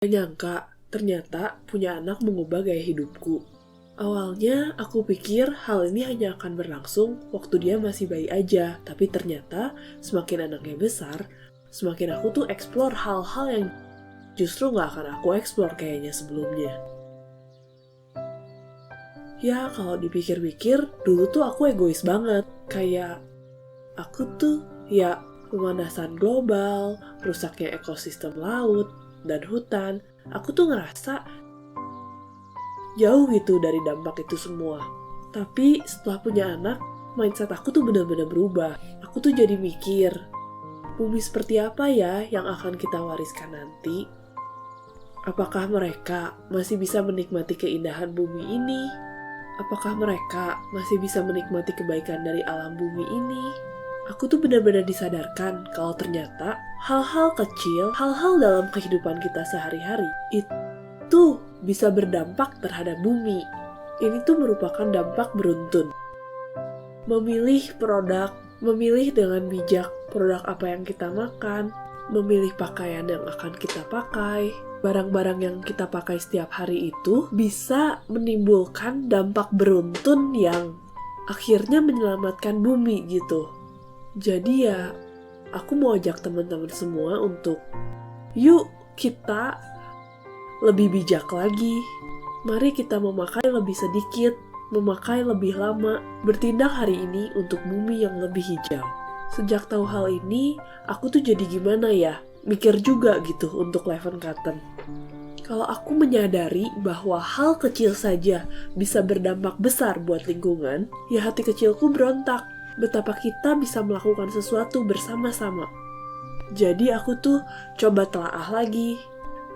Gak nyangka, ternyata punya anak mengubah gaya hidupku. Awalnya aku pikir hal ini hanya akan berlangsung waktu dia masih bayi aja. Tapi ternyata semakin anaknya besar, semakin aku tuh explore hal-hal yang justru gak akan aku explore kayaknya sebelumnya. Ya kalau dipikir-pikir, dulu tuh aku egois banget. Kayak aku tuh ya pemanasan global, rusaknya ekosistem laut dan hutan. Aku tuh ngerasa jauh gitu dari dampak itu semua. Tapi setelah punya anak, mindset aku tuh benar-benar berubah. Aku tuh jadi mikir, bumi seperti apa ya yang akan kita wariskan nanti? Apakah mereka masih bisa menikmati keindahan bumi ini? Apakah mereka masih bisa menikmati kebaikan dari alam bumi ini? Aku tuh benar-benar disadarkan kalau ternyata hal-hal kecil, hal-hal dalam kehidupan kita sehari-hari itu bisa berdampak terhadap bumi. Ini tuh merupakan dampak beruntun. Memilih produk, memilih dengan bijak produk apa yang kita makan, memilih pakaian yang akan kita pakai, barang-barang yang kita pakai setiap hari itu bisa menimbulkan dampak beruntun yang akhirnya menyelamatkan bumi gitu. Jadi ya, aku mau ajak teman-teman semua untuk yuk kita lebih bijak lagi. Mari kita memakai lebih sedikit, memakai lebih lama, bertindak hari ini untuk bumi yang lebih hijau. Sejak tahu hal ini, aku tuh jadi gimana ya? Mikir juga gitu untuk Leven Cotton. Kalau aku menyadari bahwa hal kecil saja bisa berdampak besar buat lingkungan, ya hati kecilku berontak. Betapa kita bisa melakukan sesuatu bersama-sama. Jadi aku tuh coba telaah lagi.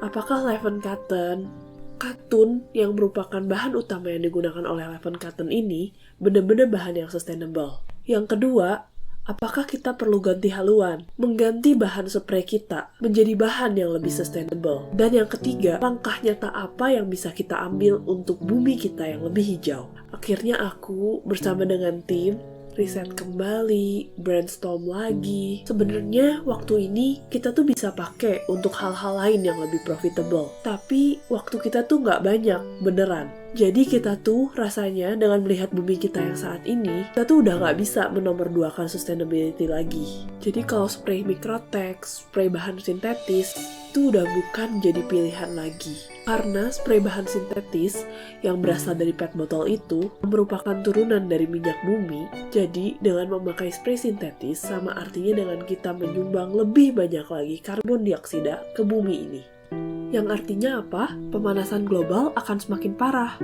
Apakah Leven Cotton, katun yang merupakan bahan utama yang digunakan oleh Leven Cotton ini, benar-benar bahan yang sustainable? Yang kedua, apakah kita perlu ganti haluan? Mengganti bahan spray kita menjadi bahan yang lebih sustainable. Dan yang ketiga, langkah nyata apa yang bisa kita ambil untuk bumi kita yang lebih hijau? Akhirnya aku bersama dengan tim riset kembali, brainstorm lagi. Sebenarnya waktu ini kita tuh bisa pakai untuk hal-hal lain yang lebih profitable. Tapi waktu kita tuh nggak banyak, beneran. Jadi kita tuh rasanya dengan melihat bumi kita yang saat ini, kita tuh udah nggak bisa menomorduakan sustainability lagi. Jadi kalau spray Microtex, spray bahan sintetis, itu udah bukan jadi pilihan lagi. Karena spray bahan sintetis yang berasal dari PET botol itu merupakan turunan dari minyak bumi. Jadi dengan memakai spray sintetis sama artinya dengan kita menyumbang lebih banyak lagi karbon dioksida ke bumi ini. Yang artinya apa? Pemanasan global akan semakin parah.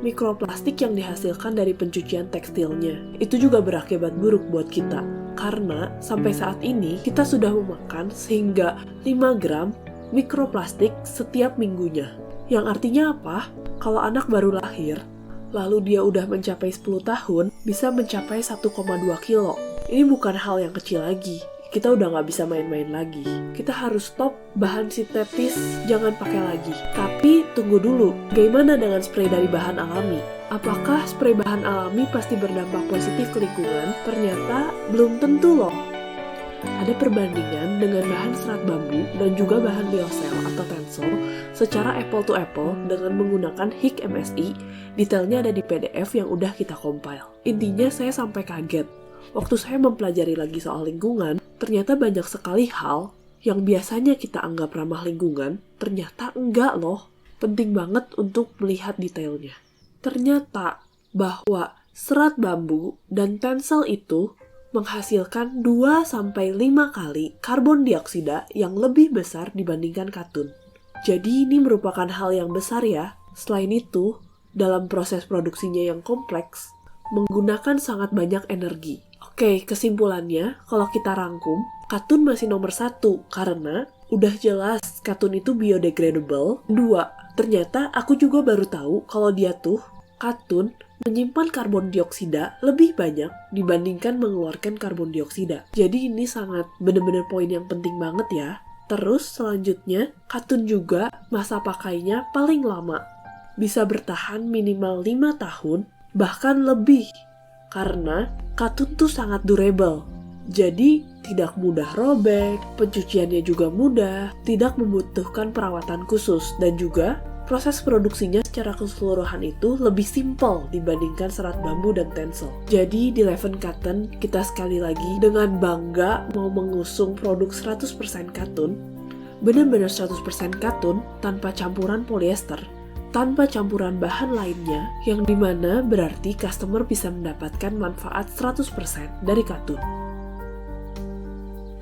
Mikroplastik yang dihasilkan dari pencucian tekstilnya itu juga berakibat buruk buat kita. Karena sampai saat ini kita sudah memakan sehingga 5 gram mikroplastik setiap minggunya. Yang artinya apa? Kalau anak baru lahir, lalu dia udah mencapai 10 tahun, bisa mencapai 1,2 kilo. Ini bukan hal yang kecil lagi. Kita udah nggak bisa main-main lagi. Kita harus stop bahan sintetis, jangan pakai lagi. Tapi tunggu dulu, bagaimana dengan spray dari bahan alami? Apakah spray bahan alami pasti berdampak positif ke lingkungan? Ternyata belum tentu loh. Ada perbandingan dengan bahan serat bambu dan juga bahan lyocell atau tencel secara apple to apple dengan menggunakan HIC MSI. Detailnya ada di PDF yang udah kita compile. Intinya saya sampai kaget. Waktu saya mempelajari lagi soal lingkungan, ternyata banyak sekali hal yang biasanya kita anggap ramah lingkungan, ternyata enggak loh. Penting banget untuk melihat detailnya. Ternyata bahwa serat bambu dan tencel itu menghasilkan 2-5 kali karbon dioksida yang lebih besar dibandingkan katun. Jadi ini merupakan hal yang besar ya. Selain itu, dalam proses produksinya yang kompleks, menggunakan sangat banyak energi. Oke, kesimpulannya, kalau kita rangkum, katun masih nomor 1 karena udah jelas katun itu biodegradable. 2, ternyata aku juga baru tahu kalau dia tuh, katun, menyimpan karbon dioksida lebih banyak dibandingkan mengeluarkan karbon dioksida. Jadi ini sangat benar-benar poin yang penting banget ya. Terus selanjutnya, katun juga masa pakainya paling lama. Bisa bertahan minimal 5 tahun, bahkan lebih. Karena katun tuh sangat durable. Jadi tidak mudah robek, pencuciannya juga mudah, tidak membutuhkan perawatan khusus, dan juga proses produksinya secara keseluruhan itu lebih simpel dibandingkan serat bambu dan tensel. Jadi di Leven Cotton, kita sekali lagi dengan bangga mau mengusung produk 100% katun, benar-benar 100% katun tanpa campuran polyester, tanpa campuran bahan lainnya, yang dimana berarti customer bisa mendapatkan manfaat 100% dari katun.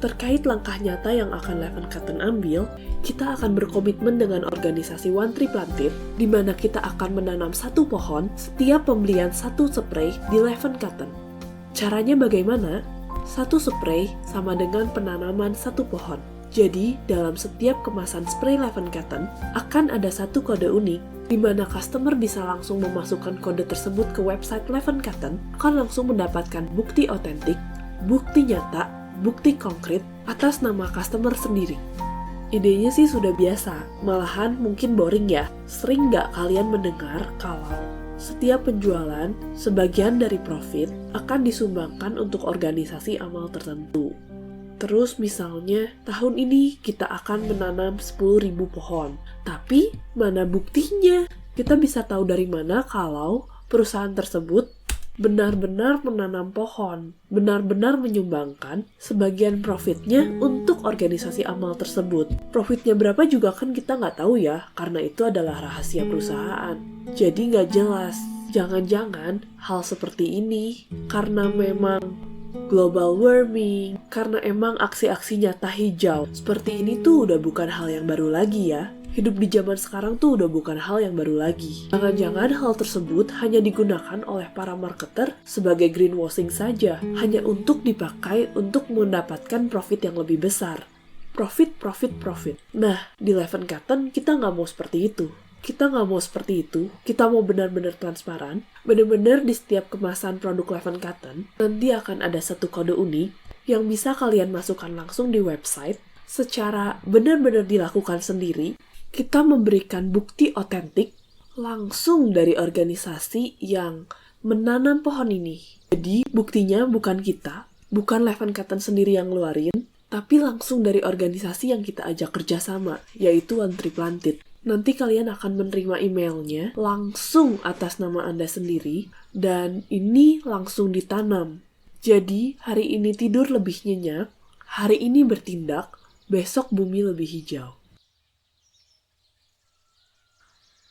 Terkait langkah nyata yang akan Leven Cotton ambil, kita akan berkomitmen dengan organisasi One Tree Planted, di mana kita akan menanam 1 pohon setiap pembelian 1 spray di Leven Cotton. Caranya bagaimana? 1 spray sama dengan penanaman 1 pohon. Jadi, dalam setiap kemasan spray Leven Cotton akan ada 1 kode unik, di mana customer bisa langsung memasukkan kode tersebut ke website Leven Cotton, akan langsung mendapatkan bukti otentik, bukti nyata, bukti konkret atas nama customer sendiri. Idenya sih sudah biasa, malahan mungkin boring ya. Sering nggak kalian mendengar kalau setiap penjualan, sebagian dari profit akan disumbangkan untuk organisasi amal tertentu. Terus misalnya, tahun ini kita akan menanam 10.000 pohon. Tapi, mana buktinya? Kita bisa tahu dari mana kalau perusahaan tersebut benar-benar menanam pohon, benar-benar menyumbangkan sebagian profitnya untuk organisasi amal tersebut. Profitnya berapa juga kan kita nggak tahu ya, karena itu adalah rahasia perusahaan. Jadi nggak jelas. Jangan-jangan hal seperti ini karena memang global warming, karena emang aksi-aksi nyata hijau seperti ini tuh udah bukan hal yang baru lagi ya. Hidup di zaman sekarang tuh udah bukan hal yang baru lagi. Jangan-jangan hal tersebut hanya digunakan oleh para marketer sebagai greenwashing saja, hanya untuk dipakai untuk mendapatkan profit yang lebih besar. Profit, profit, profit. Nah, di Leven Cotton kita nggak mau seperti itu. Kita nggak mau seperti itu. Kita mau benar-benar transparan. Benar-benar di setiap kemasan produk Leven Cotton, nanti akan ada 1 kode unik yang bisa kalian masukkan langsung di website secara benar-benar dilakukan sendiri. Kita memberikan bukti otentik langsung dari organisasi yang menanam pohon ini. Jadi, buktinya bukan kita, bukan Leven Cotton sendiri yang ngeluarin, tapi langsung dari organisasi yang kita ajak kerjasama, yaitu One Tree Planted. Nanti kalian akan menerima emailnya langsung atas nama Anda sendiri, dan ini langsung ditanam. Jadi, hari ini tidur lebih nyenyak, hari ini bertindak, besok bumi lebih hijau.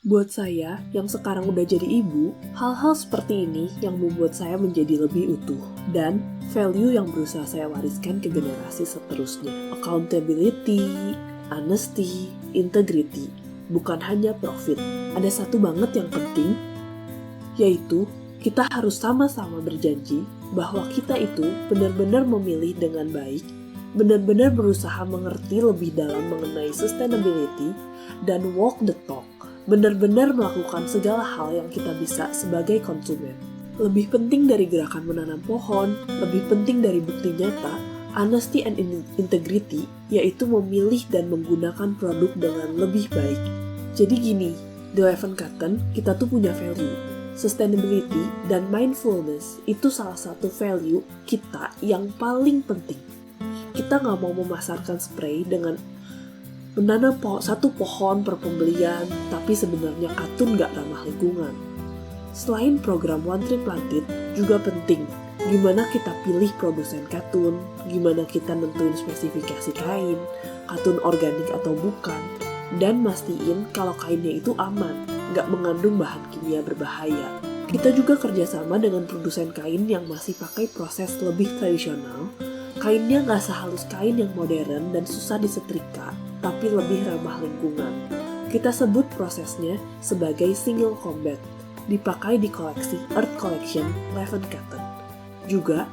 Buat saya, yang sekarang udah jadi ibu, hal-hal seperti ini yang membuat saya menjadi lebih utuh. Dan value yang berusaha saya wariskan ke generasi seterusnya. Accountability, honesty, integrity. Bukan hanya profit. Ada satu banget yang penting, yaitu kita harus sama-sama berjanji bahwa kita itu benar-benar memilih dengan baik, benar-benar berusaha mengerti lebih dalam mengenai sustainability, dan walk the talk. Benar-benar melakukan segala hal yang kita bisa sebagai konsumen. Lebih penting dari gerakan menanam pohon, lebih penting dari bukti nyata, honesty and integrity, yaitu memilih dan menggunakan produk dengan lebih baik. Jadi gini, di Leven Cotton, kita tuh punya value. Sustainability dan mindfulness itu salah satu value kita yang paling penting. Kita nggak mau memasarkan spray dengan menanam 1 pohon per pembelian, tapi sebenarnya katun nggak ramah lingkungan. Selain program One Tree Planted, juga penting gimana kita pilih produsen katun, gimana kita nentuin spesifikasi kain, katun organik atau bukan, dan mastiin kalau kainnya itu aman, nggak mengandung bahan kimia berbahaya. Kita juga kerjasama dengan produsen kain yang masih pakai proses lebih tradisional. Kainnya nggak sehalus kain yang modern dan susah disetrika, tapi lebih ramah lingkungan. Kita sebut prosesnya sebagai single combat, dipakai di koleksi Earth Collection Leven Cotton. Juga,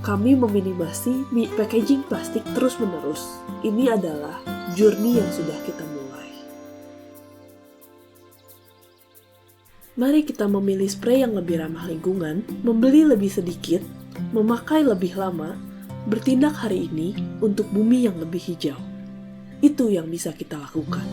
kami meminimasi packaging plastik terus-menerus. Ini adalah journey yang sudah kita mulai. Mari kita memilih spray yang lebih ramah lingkungan, membeli lebih sedikit, memakai lebih lama, bertindak hari ini untuk bumi yang lebih hijau. Itu yang bisa kita lakukan.